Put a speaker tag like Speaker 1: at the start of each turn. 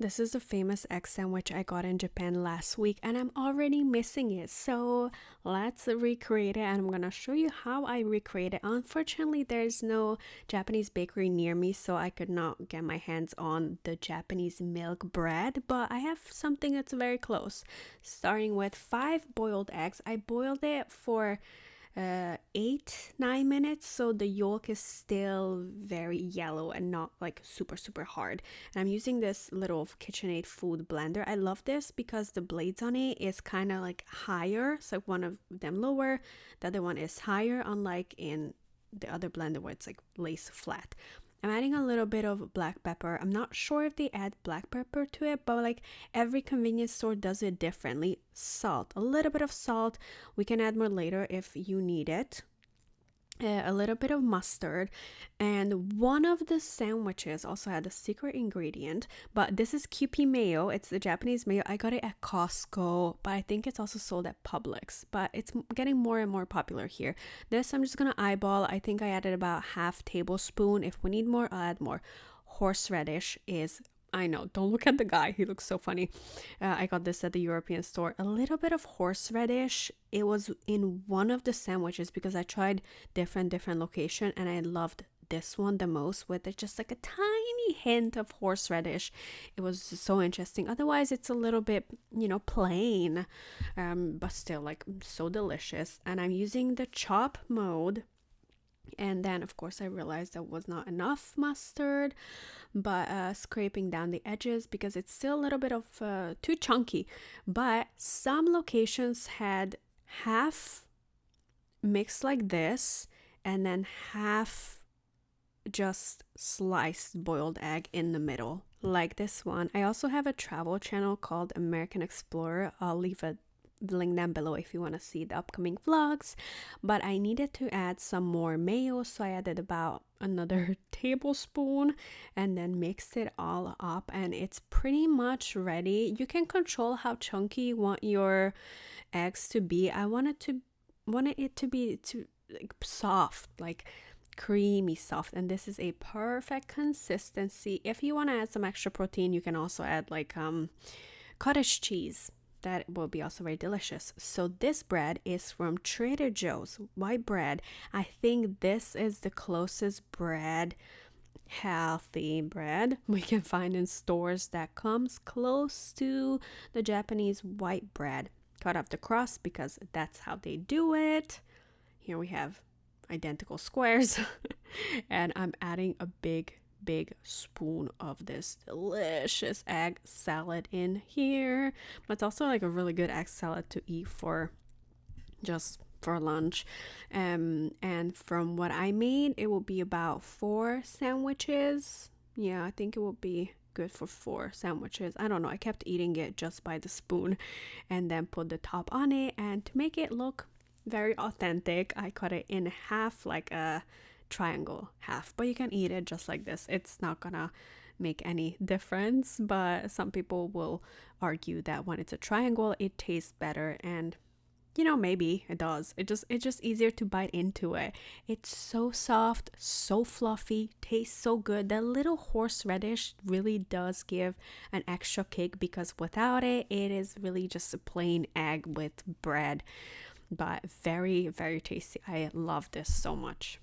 Speaker 1: This is a famous egg sandwich I got in Japan last week and I'm already missing it. So let's recreate it and I'm gonna show you how I recreate it. Unfortunately, there's no Japanese bakery near me, so I could not get my hands on the Japanese milk bread, but I have something that's very close. Starting with 5 boiled eggs. I boiled it for 8 9 minutes, so the yolk is still very yellow and not like super hard. And I'm using this little KitchenAid food blender. I love this because the blades on it is kind of like higher, so one of them lower, the other one is higher, unlike in the other blender where it's like lace flat. I'm adding a little bit of black pepper. I'm not sure if they add black pepper to it, but like every convenience store does it differently. Salt, a little bit of salt. We can add more later if you need it. A little bit of mustard, and one of the sandwiches also had a secret ingredient, but this is Kewpie mayo. It's the Japanese mayo. I got it at Costco, but I think it's also sold at Publix, but it's getting more and more popular here. This I'm just gonna eyeball. I think I added about half tablespoon. If we need more, I'll add more. Horseradish is, I know, don't look at the guy. He looks so funny. I got this at the European store. A little bit of horseradish. It was in one of the sandwiches because I tried different location and I loved this one the most, with it just like a tiny hint of horseradish. It was so interesting. Otherwise, it's a little bit, plain, but still like so delicious. And I'm using the chop mode. And then, of course, I realized that was not enough mustard, but scraping down the edges because it's still a little bit of too chunky. But some locations had half mixed like this and then half just sliced boiled egg in the middle, like this one. I also have a travel channel called American Explorer. I'll leave a link down below if you want to see the upcoming vlogs. But I needed to add some more mayo, so I added about another tablespoon and then mixed it all up, and it's pretty much ready. You can control how chunky you want your eggs to be. I wanted it to be like soft, like creamy soft, and this is a perfect consistency. If you want to add some extra protein, you can also add like cottage cheese. That will be also very delicious. So this bread is from Trader Joe's, white bread. I think this is the closest bread, healthy bread we can find in stores that comes close to the Japanese white bread. Cut off the crust because that's how they do it. Here we have identical squares and I'm adding a big spoon of this delicious egg salad in here. But it's also like a really good egg salad to eat for just for lunch. And from what I made, it will be about 4 sandwiches. Yeah, I think it will be good for 4 sandwiches. I don't know, I kept eating it just by the spoon and then put the top on it, and to make it look very authentic, I cut it in half, like a triangle half, but you can eat it just like this. It's not gonna make any difference, but some people will argue that when it's a triangle it tastes better, and maybe it does. It's just easier to bite into it. It's so soft, so fluffy, tastes so good. That little horseradish really does give an extra kick, because without it, it is really just a plain egg with bread. But very tasty. I love this so much.